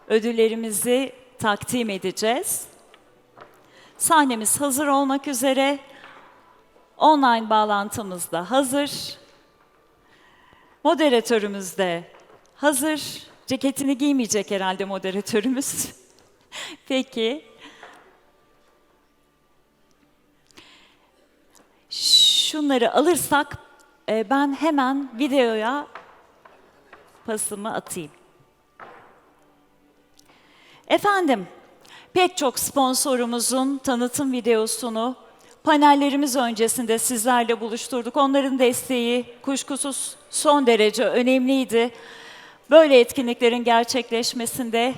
ödüllerimizi takdim edeceğiz. Sahnemiz hazır olmak üzere. Online bağlantımız da hazır. Moderatörümüz de hazır. Ceketini giymeyecek herhalde moderatörümüz. Peki. Şunları alırsak ben hemen videoya pasımı atayım. Efendim, pek çok sponsorumuzun tanıtım videosunu panellerimiz öncesinde sizlerle buluşturduk. Onların desteği kuşkusuz son derece önemliydi. Böyle etkinliklerin gerçekleşmesinde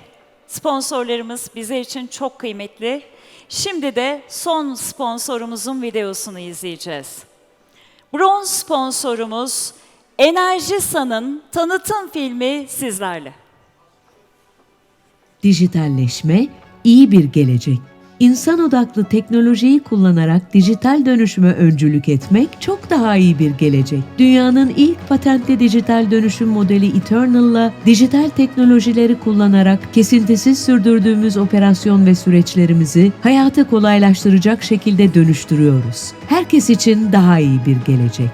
sponsorlarımız bize için çok kıymetli. Şimdi de son sponsorumuzun videosunu izleyeceğiz. Bronz sponsorumuz Enerjisa'nın tanıtım filmi sizlerle. Dijitalleşme, iyi bir gelecek. İnsan odaklı teknolojiyi kullanarak dijital dönüşüme öncülük etmek çok daha iyi bir gelecek. Dünyanın ilk patentli dijital dönüşüm modeli Eternal'la dijital teknolojileri kullanarak kesintisiz sürdürdüğümüz operasyon ve süreçlerimizi hayatı kolaylaştıracak şekilde dönüştürüyoruz. Herkes için daha iyi bir gelecek.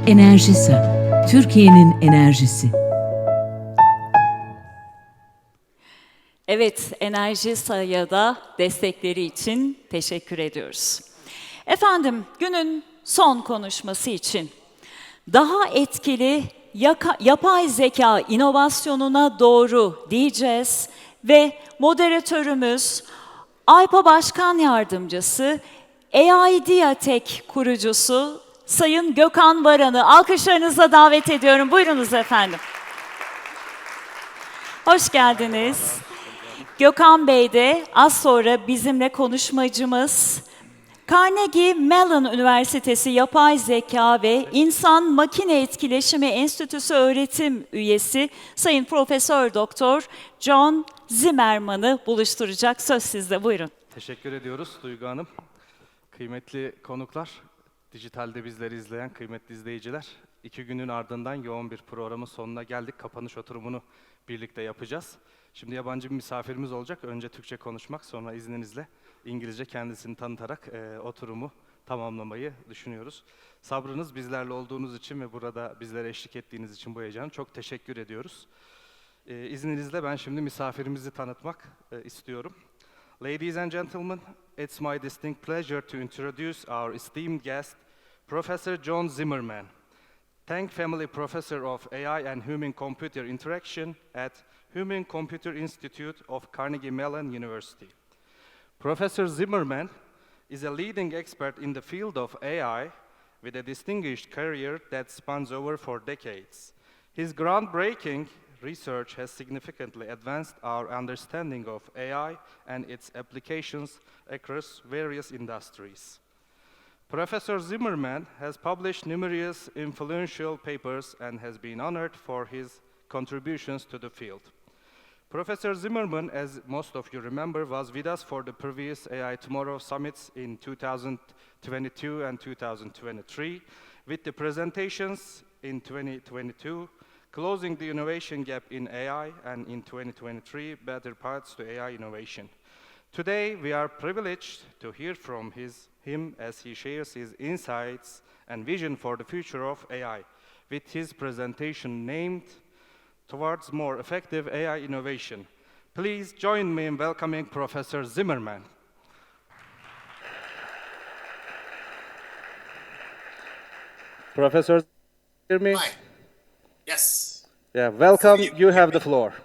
Enerjisa, Türkiye'nin enerjisi. Evet, Enerjisa'ya da destekleri için teşekkür ediyoruz. Efendim, günün son konuşması için daha etkili yapay zeka inovasyonuna doğru diyeceğiz ve moderatörümüz AYPA Başkan Yardımcısı, AI kurucusu Sayın Gökhan Varan'ı alkışlarınızla davet ediyorum. Buyurunuz efendim. Hoş geldiniz. Gökhan Bey de az sonra bizimle konuşmacımız. Carnegie Mellon Üniversitesi Yapay Zeka ve İnsan Makine Etkileşimi Enstitüsü öğretim üyesi Sayın Profesör Doktor John Zimmerman'ı buluşturacak. Söz sizde, buyurun. Teşekkür ediyoruz Duygu Hanım. Kıymetli konuklar, dijitalde bizleri izleyen kıymetli izleyiciler, 2 günün ardından yoğun bir programın sonuna geldik. Kapanış oturumunu birlikte yapacağız. Şimdi yabancı bir misafirimiz olacak. Önce Türkçe konuşmak, sonra izninizle İngilizce kendisini tanıtarak oturumu tamamlamayı düşünüyoruz. Sabrınız, bizlerle olduğunuz için ve burada bizlere eşlik ettiğiniz için bu heyecanı çok teşekkür ediyoruz. İzninizle ben şimdi misafirimizi tanıtmak istiyorum. Ladies and gentlemen, it's my distinct pleasure to introduce our esteemed guest, Professor John Zimmerman, Tang Family Professor of AI and Human Computer Interaction at Human Computer Institute of Carnegie Mellon University. Professor Zimmerman is a leading expert in the field of AI with a distinguished career that spans over 4 decades. His groundbreaking research has significantly advanced our understanding of AI and its applications across various industries. Professor Zimmerman has published numerous influential papers and has been honored for his contributions to the field. Professor Zimmerman, as most of you remember, was with us for the previous AI Tomorrow summits in 2022 and 2023, with the presentations in 2022, Closing the Innovation Gap in AI, and in 2023, Better Paths to AI Innovation. Today, we are privileged to hear from him as he shares his insights and vision for the future of AI, with his presentation named Towards More Effective AI Innovation. Please join me in welcoming Professor Zimmerman. Professor, hear me? Hi. Yes. Yeah, welcome. You have the floor.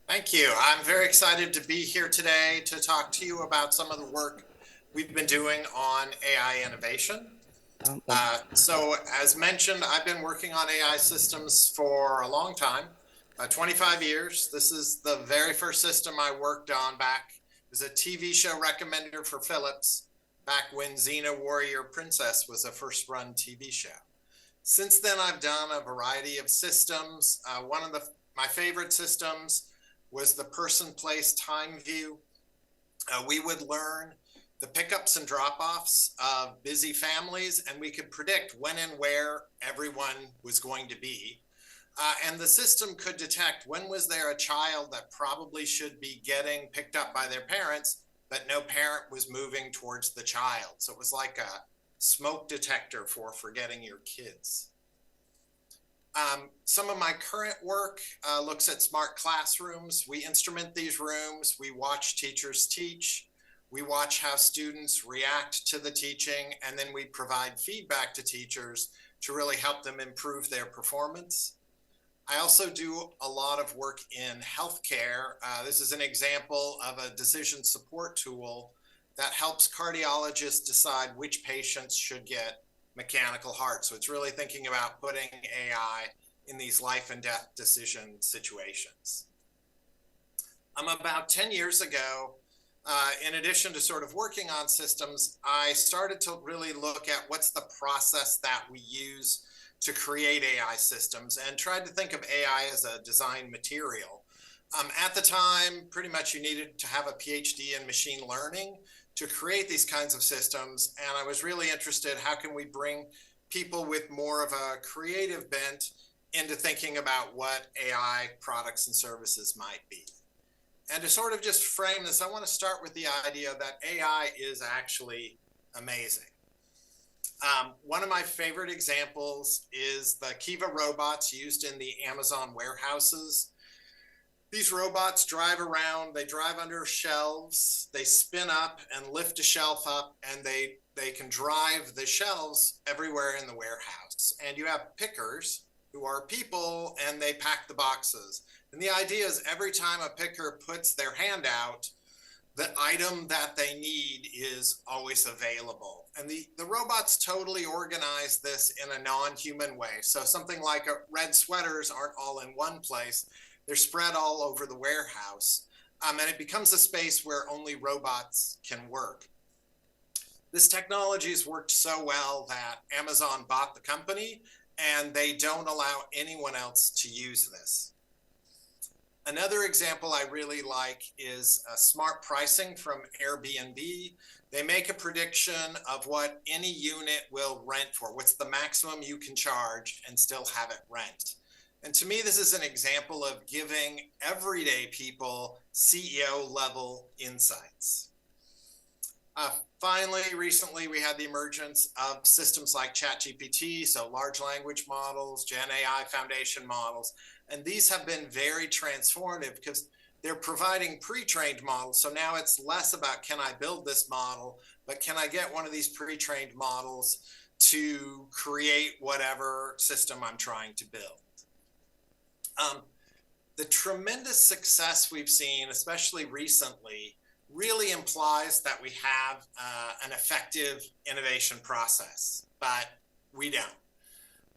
Thank you. I'm very excited to be here today to talk to you about some of the work we've been doing on AI innovation. So as mentioned, I've been working on AI systems for a long time, 25 years. This is the very first system I worked on back as a TV show recommender for Philips back when Xena Warrior Princess was a first run TV show. Since then, I've done a variety of systems. One of my favorite systems was the person, place, time view. We would learn the pickups and drop-offs of busy families, and we could predict when and where everyone was going to be. And the system could detect when was there a child that probably should be getting picked up by their parents, but no parent was moving towards the child. So it was like a smoke detector for forgetting your kids. Some of my current work looks at smart classrooms. We instrument these rooms. We watch teachers teach. We watch how students react to the teaching, and then we provide feedback to teachers to really help them improve their performance. I also do a lot of work in healthcare. This is an example of a decision support tool that helps cardiologists decide which patients should get mechanical heart. So it's really thinking about putting AI in these life and death decision situations. About 10 years ago, in addition to sort of working on systems, I started to really look at what's the process that we use to create AI systems and tried to think of AI as a design material. At the time, pretty much you needed to have a PhD in machine learning to create these kinds of systems. And I was really interested, how can we bring people with more of a creative bent into thinking about what AI products and services might be. And to sort of just frame this, I want to start with the idea that AI is actually amazing. One of my favorite examples is the Kiva robots used in the Amazon warehouses. These robots drive around, they drive under shelves, they spin up and lift a shelf up, and they can drive the shelves everywhere in the warehouse. And you have pickers who are people, and they pack the boxes. And the idea is every time a picker puts their hand out, the item that they need is always available. And the robots totally organize this in a non-human way. So something like red sweaters aren't all in one place. They're spread all over the warehouse. And it becomes a space where only robots can work. This technology has worked so well that Amazon bought the company, and they don't allow anyone else to use this. Another example I really like is smart pricing from Airbnb. They make a prediction of what any unit will rent for. What's the maximum you can charge and still have it rent? And to me, this is an example of giving everyday people CEO level insights. Finally, recently, we had the emergence of systems like ChatGPT, so large language models, Gen AI foundation models, and these have been very transformative because they're providing pre-trained models. So now it's less about, can I build this model, but can I get one of these pre-trained models to create whatever system I'm trying to build? The tremendous success we've seen, especially recently, really implies that we have an effective innovation process, but we don't.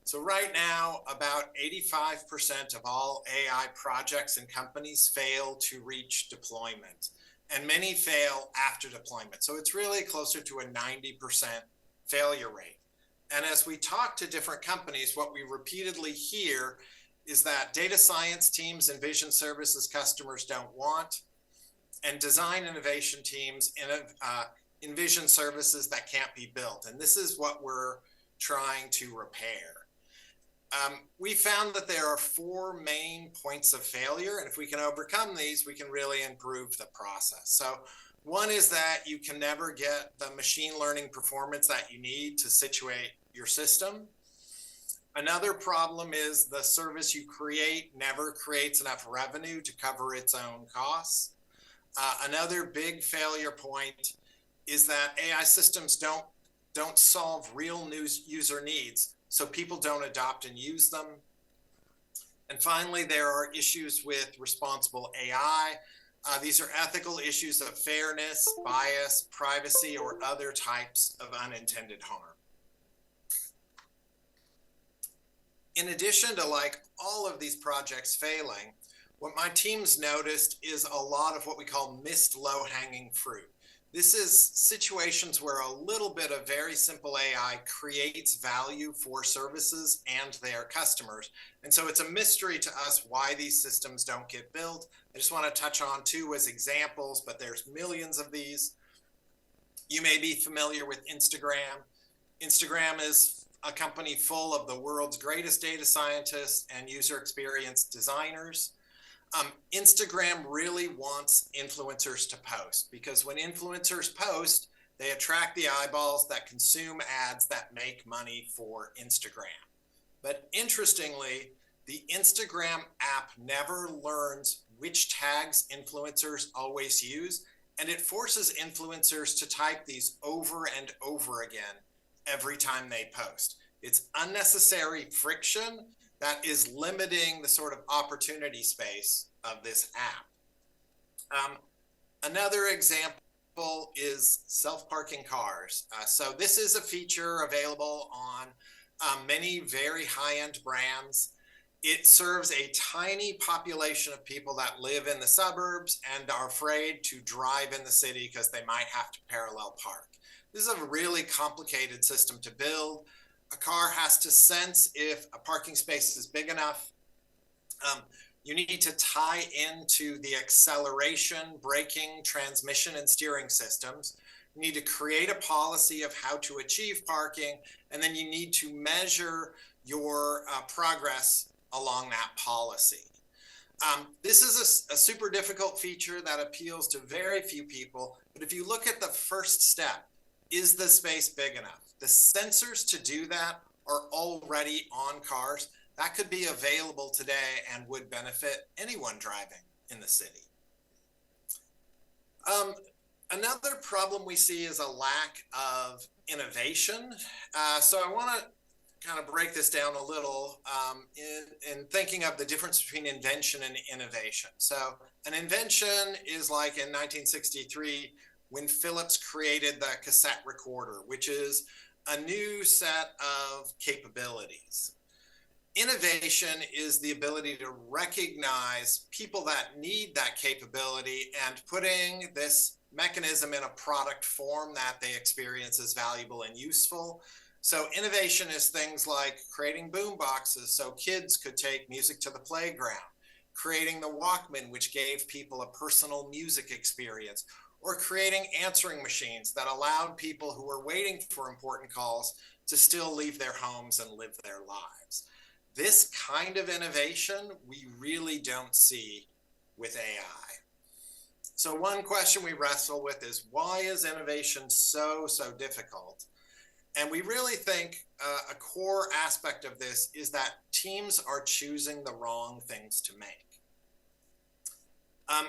So right now, about 85% of all AI projects and companies fail to reach deployment, and many fail after deployment. So it's really closer to a 90% failure rate. And as we talk to different companies, what we repeatedly hear is that data science teams and vision services customers don't want, and design innovation teams envision services that can't be built. And this is what we're trying to repair. We found that there are 4 main points of failure, and if we can overcome these, we can really improve the process. So one is that you can never get the machine learning performance that you need to situate your system. Another problem is the service you create never creates enough revenue to cover its own costs. Another big failure point is that AI systems don't solve real user needs, so people don't adopt and use them. And finally, there are issues with responsible AI. These are ethical issues of fairness, bias, privacy, or other types of unintended harm. In addition to all of these projects failing, what my team's noticed is a lot of what we call missed low-hanging fruit. This is situations where a little bit of very simple AI creates value for services and their customers. And so it's a mystery to us why these systems don't get built. I just want to touch on 2 as examples, but there's millions of these. You may be familiar with Instagram. Instagram is a company full of the world's greatest data scientists and user experience designers. Instagram really wants influencers to post, because when influencers post, they attract the eyeballs that consume ads that make money for Instagram. But interestingly, the Instagram app never learns which tags influencers always use, and it forces influencers to type these over and over again every time they post. It's unnecessary friction that is limiting the sort of opportunity space of this app. Another example is self-parking cars. So this is a feature available on many very high-end brands. It serves a tiny population of people that live in the suburbs and are afraid to drive in the city because they might have to parallel park. This is a really complicated system to build. A car has to sense if a parking space is big enough. You need to tie into the acceleration, braking, transmission, and steering systems. You need to create a policy of how to achieve parking, and then you need to measure your progress along that policy. This is a super difficult feature that appeals to very few people, but if you look at the first step, is the space big enough? The sensors to do that are already on cars. That could be available today and would benefit anyone driving in the city. Another problem we see is a lack of innovation. So I want to kind of break this down a little in thinking of the difference between invention and innovation. So an invention is like in 1963 when Philips created the cassette recorder, which is a new set of capabilities. Innovation is the ability to recognize people that need that capability and putting this mechanism in a product form that they experience as valuable and useful. So innovation is things like creating boom boxes so kids could take music to the playground, creating the Walkman, which gave people a personal music experience, or creating answering machines that allowed people who were waiting for important calls to still leave their homes and live their lives. This kind of innovation we really don't see with AI. So one question we wrestle with is, why is innovation so difficult? And we really think a core aspect of this is that teams are choosing the wrong things to make.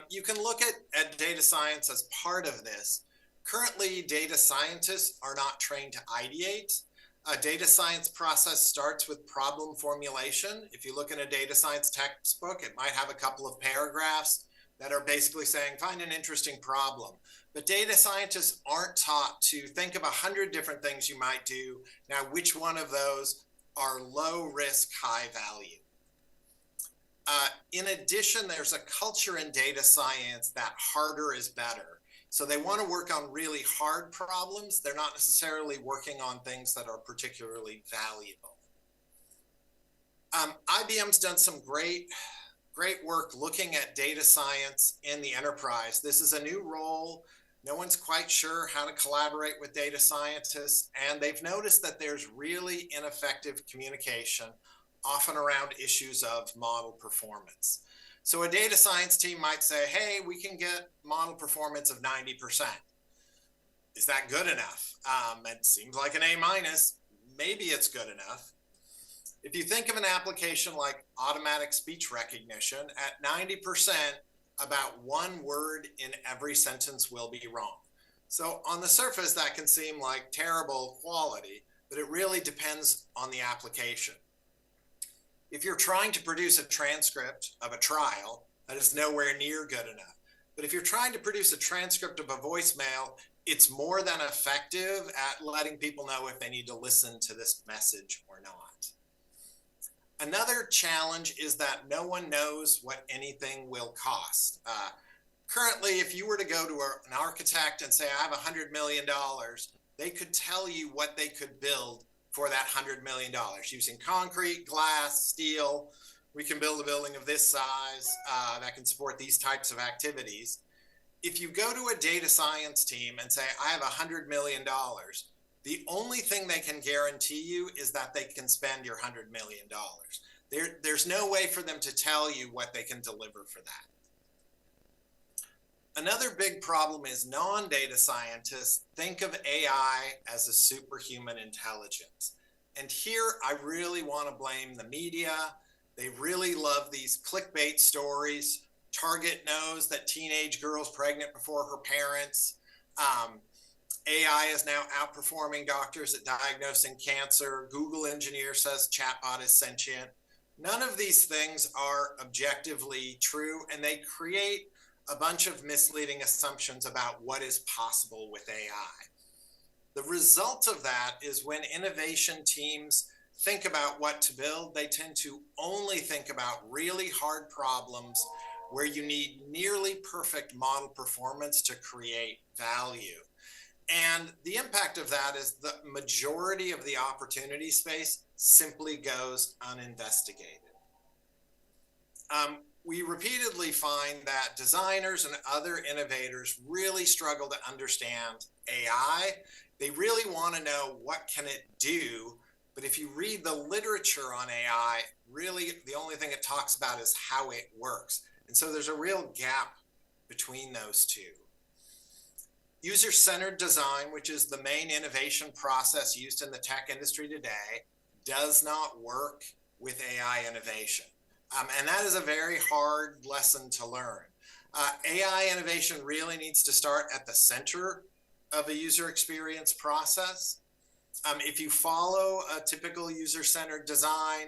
You can look at data science as part of this. Currently, data scientists are not trained to ideate. A data science process starts with problem formulation. If you look in a data science textbook, it might have a couple of paragraphs that are basically saying, find an interesting problem. But data scientists aren't taught to think of 100 different things you might do. Now, which one of those are low risk, high value? In addition, there's a culture in data science that harder is better. So they want to work on really hard problems. They're not necessarily working on things that are particularly valuable. IBM's done some great work looking at data science in the enterprise. This is a new role. No one's quite sure how to collaborate with data scientists, and they've noticed that there's really ineffective communication, often around issues of model performance. So a data science team might say, hey, we can get model performance of 90%. Is that good enough? It seems like an A-. Maybe it's good enough. If you think of an application like automatic speech recognition, at 90%, about one word in every sentence will be wrong. So on the surface, that can seem like terrible quality, but it really depends on the application. If you're trying to produce a transcript of a trial, that is nowhere near good enough. But if you're trying to produce a transcript of a voicemail, it's more than effective at letting people know if they need to listen to this message or not. Another challenge is that no one knows what anything will cost. Currently, if you were to go to an architect and say, I have $100 million, they could tell you what they could build for that $100 million using concrete, glass, steel. We can build a building of this size that can support these types of activities. If you go to a data science team and say, I have $100 million, The only thing they can guarantee you is that they can spend your $100 million. There's no way for them to tell you what they can deliver for that. Another big problem is non-data scientists think of AI as a superhuman intelligence. And here I really want to blame the media. They really love these clickbait stories. Target knows that teenage girl's pregnant before her parents. AI is now outperforming doctors at diagnosing cancer. Google engineer says chatbot is sentient. None of these things are objectively true, and they create a bunch of misleading assumptions about what is possible with AI. The result of that is when innovation teams think about what to build, they tend to only think about really hard problems where you need nearly perfect model performance to create value. And the impact of that is the majority of the opportunity space simply goes uninvestigated. We repeatedly find that designers and other innovators really struggle to understand AI. They really want to know what can it do, but if you read the literature on AI, really the only thing it talks about is how it works. And so there's a real gap between those two. User-centered design, which is the main innovation process used in the tech industry today, does not work with AI innovation. And that is a very hard lesson to learn. AI innovation really needs to start at the center of a user experience process. If you follow a typical user-centered design,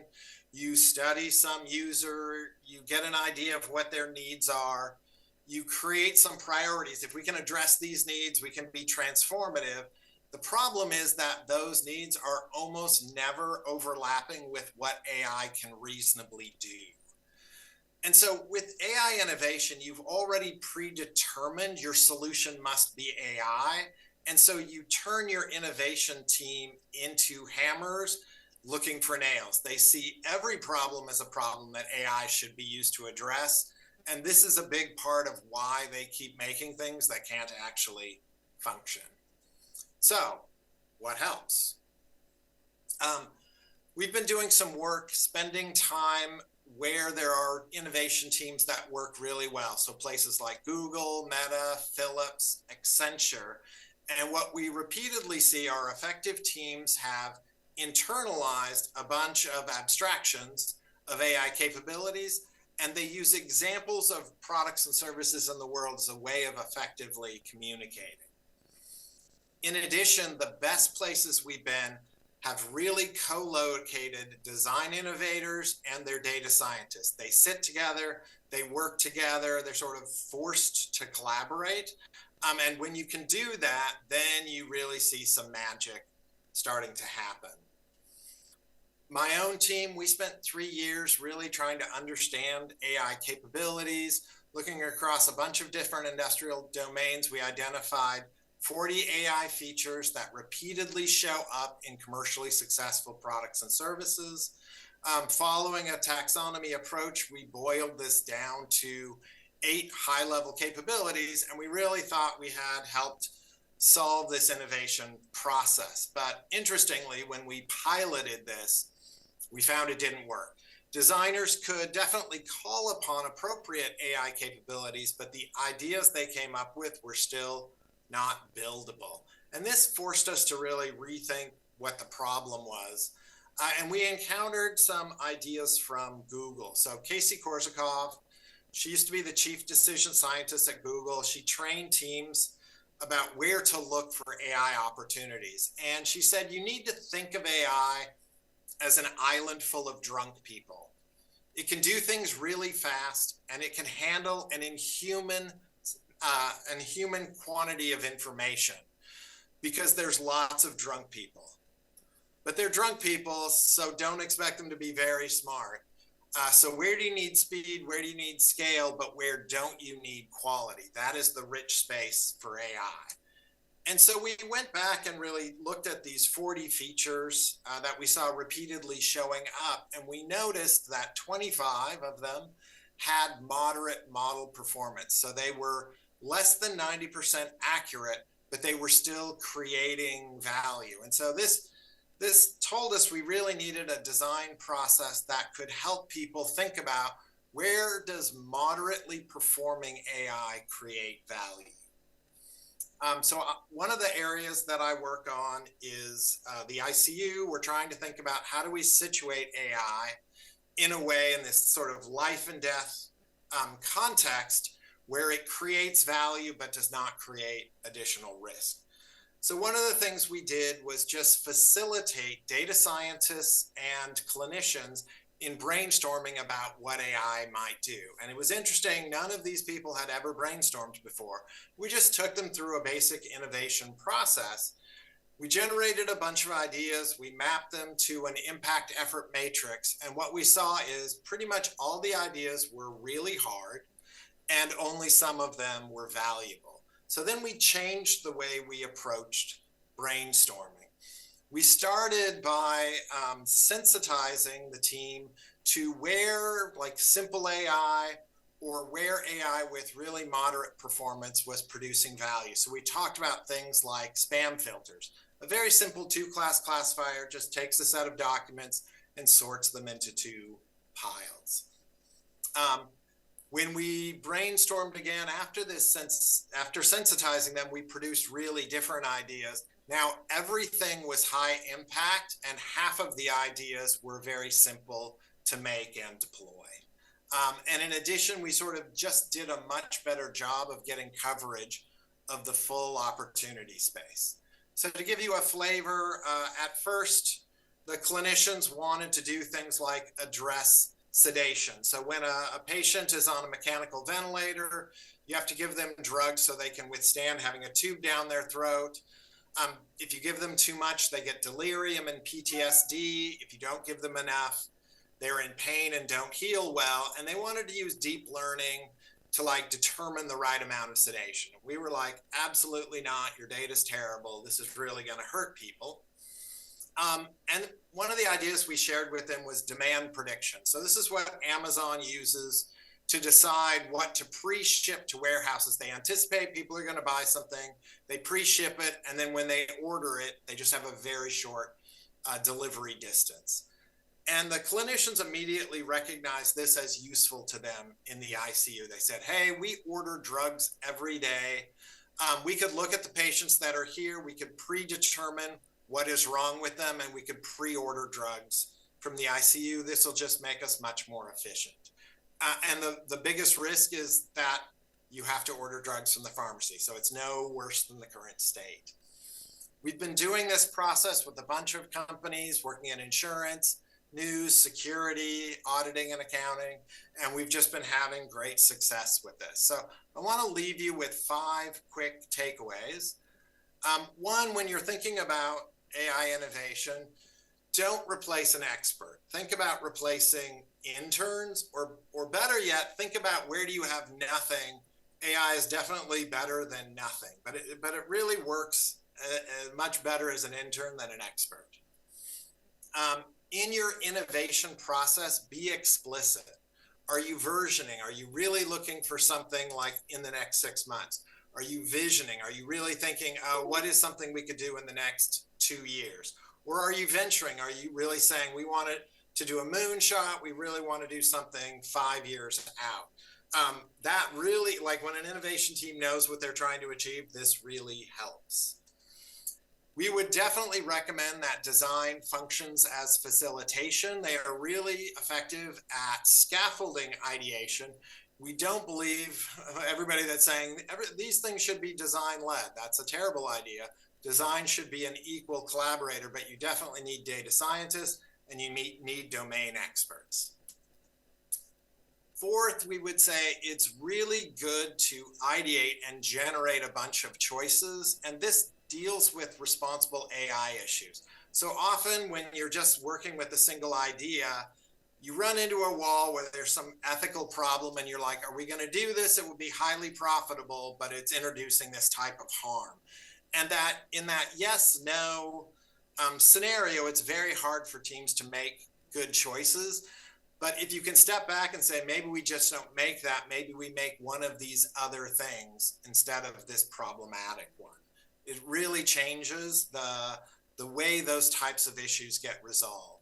you study some user, you get an idea of what their needs are, you create some priorities. If we can address these needs, we can be transformative. The problem is that those needs are almost never overlapping with what AI can reasonably do. And so with AI innovation, you've already predetermined your solution must be AI. And so you turn your innovation team into hammers looking for nails. They see every problem as a problem that AI should be used to address. And this is a big part of why they keep making things that can't actually function. So what helps? We've been doing some work, spending time where there are innovation teams that work really well. So places like Google, Meta, Philips, Accenture. And what we repeatedly see are effective teams have internalized a bunch of abstractions of AI capabilities, and they use examples of products and services in the world as a way of effectively communicating. In addition, the best places we've been have really co-located design innovators and their data scientists. They sit together, they work together, they're sort of forced to collaborate. And when you can do that, then you really see some magic starting to happen. My own team, we spent 3 years really trying to understand AI capabilities, looking across a bunch of different industrial domains. We identified 40 AI features that repeatedly show up in commercially successful products and services. Following a taxonomy approach, we boiled this down to 8 high-level capabilities, and we really thought we had helped solve this innovation process. But interestingly, when we piloted this, we found it didn't work. Designers could definitely call upon appropriate AI capabilities, but the ideas they came up with were still not buildable. And this forced us to really rethink what the problem was. And we encountered some ideas from Google. So Casey Korzakov, she used to be the chief decision scientist at Google. She trained teams about where to look for AI opportunities. And she said, you need to think of AI as an island full of drunk people. It can do things really fast, and it can handle an inhuman quantity of information because there's lots of drunk people. But they're drunk people, so don't expect them to be very smart. So where do you need speed? Where do you need scale? But where don't you need quality? That is the rich space for AI. And so we went back and really looked at these 40 features that we saw repeatedly showing up. And we noticed that 25 of them had moderate model performance. So they were less than 90% accurate, but they were still creating value. And so this told us we really needed a design process that could help people think about, where does moderately performing AI create value? So one of the areas that I work on is the ICU. We're trying to think about, how do we situate AI in a way, in this sort of life and death context, where it creates value but does not create additional risk. So one of the things we did was just facilitate data scientists and clinicians in brainstorming about what AI might do. And it was interesting, none of these people had ever brainstormed before. We just took them through a basic innovation process. We generated a bunch of ideas, we mapped them to an impact effort matrix, and what we saw is pretty much all the ideas were really hard, and only some of them were valuable. So then we changed the way we approached brainstorming. We started by sensitizing the team to where, like, simple AI or where AI with really moderate performance was producing value. So we talked about things like spam filters. A very simple 2-class classifier just takes a set of documents and sorts them into 2 piles. When we brainstormed again after after sensitizing them, we produced really different ideas. Now, everything was high impact, and half of the ideas were very simple to make and deploy. And in addition, we sort of just did a much better job of getting coverage of the full opportunity space. So to give you a flavor, at first, the clinicians wanted to do things like address sedation. So when a patient is on a mechanical ventilator, you have to give them drugs so they can withstand having a tube down their throat. If you give them too much, they get delirium and PTSD. If you don't give them enough, they're in pain and don't heal well. And they wanted to use deep learning to, like, determine the right amount of sedation. We were like, absolutely not. Your data's terrible. This is really going to hurt people. And one of the ideas we shared with them was demand prediction. So this is what Amazon uses to decide what to pre-ship to warehouses. They anticipate people are going to buy something, they pre-ship it, and then when they order it, they just have a very short delivery distance. And the clinicians immediately recognized this as useful to them in the ICU. They said, hey, we order drugs every day. We could look at the patients that are here, we could predetermine what is wrong with them, and we could pre-order drugs from the ICU. This will just make us much more efficient. And the biggest risk is that you have to order drugs from the pharmacy, so it's no worse than the current state. We've been doing this process with a bunch of companies working in insurance, news, security, auditing, and accounting, and we've just been having great success with this. So I want to leave you with 5 quick takeaways. One, when you're thinking about AI innovation, don't replace an expert. Think about replacing interns, or better yet, think about, where do you have nothing? AI is definitely better than nothing, but it really works much better as an intern than an expert. In your innovation process, be explicit. Are you versioning? Are you really looking for something like in the next 6 months? Are you visioning? Are you really thinking, what is something we could do in the next 2 years? Or are you venturing? Are you really saying, we want to do a moonshot, we really want to do something 5 years out? That really, like, when an innovation team knows what they're trying to achieve, this really helps. We would definitely recommend that design functions as facilitation. They are really effective at scaffolding ideation. We don't believe everybody that's saying these things should be design-led. That's a terrible idea. Design should be an equal collaborator, but you definitely need data scientists and you need domain experts. Fourth, we would say it's really good to ideate and generate a bunch of choices, and this deals with responsible AI issues. So often when you're just working with a single idea, you run into a wall where there's some ethical problem and you're like, are we going to do this? It would be highly profitable, but it's introducing this type of harm. And that in that yes, no scenario, it's very hard for teams to make good choices. But if you can step back and say, maybe we just don't make that, maybe we make one of these other things instead of this problematic one. it really changes the way those types of issues get resolved.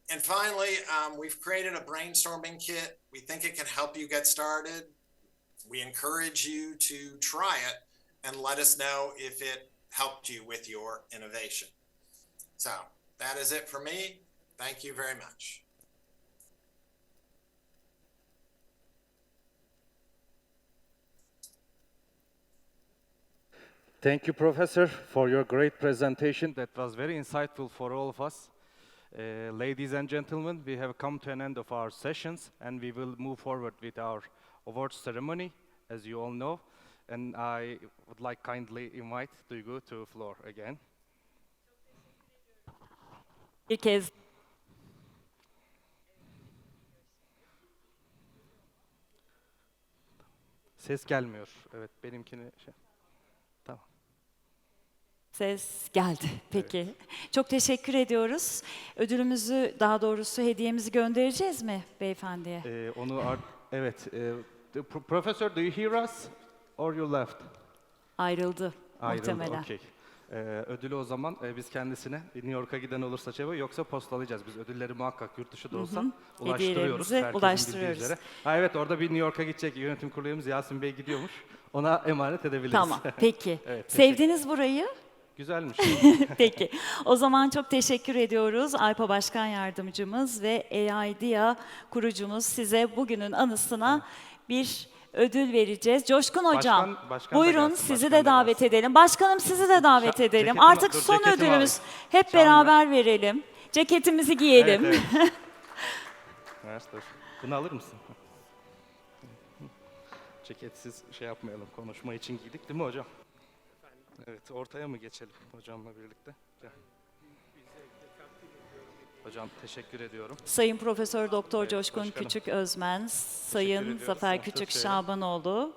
And finally, we've created a brainstorming kit. We think it can help you get started. We encourage you to try it and let us know if it helped you with your innovation. So that is it for me. Thank you very much. Thank you, Professor, for your great presentation. That was very insightful for all of us. Ladies and gentlemen, we have come to an end of our sessions, and we will move forward with our awards ceremony, as you all know. And I would like kindly invite Duygu to floor again. Bir kez Ses gelmiyor. Evet, benimkini şey. Tamam. ses geldi. Peki. Çok teşekkür ediyoruz. Ödülümüzü, daha doğrusu hediyemizi göndereceğiz mi beyefendiye? Evet. Professor, do you hear us? Or you left? Ayrıldı muhtemelen. Okay. Ödülü o zaman biz kendisine New York'a giden olursa yoksa postalayacağız. Biz ödülleri muhakkak yurt dışı da olsa ulaştırıyoruz. Hediyelerimizi Herkesin ulaştırıyoruz. bildiği üzere. Evet, orada bir New York'a gidecek yönetim kurulu üyemiz Yasin Bey gidiyormuş. Ona emanet edebiliriz. Tamam, peki. Evet, Sevdiniz burayı? Güzelmiş. Peki. O zaman çok teşekkür ediyoruz. Alpa Başkan Yardımcımız ve AIDEA kurucumuz size bugünün anısına bir ödül vereceğiz. Coşkun Hocam, başkan da buyurun gelsin, sizi başkan de da davet gelsin. edelim. Başkanım sizi de davet edelim. ceketimi- Artık dur, son ceketimi ödülümüz. alayım. Hep Şamlı. beraber verelim. Ceketimizi giyelim. Evet. Ver, dur. Bunu alır mısın? Ceketsiz şey yapmayalım, konuşma için giydik değil mi hocam? Evet, ortaya mı geçelim hocamla birlikte? Gel. Hocam teşekkür ediyorum. Sayın Profesör Doktor Evet, Coşkun başkanım. Küçük Özmen, Sayın ediyoruz. Zafer Çok Küçük şöyle. Şabanoğlu,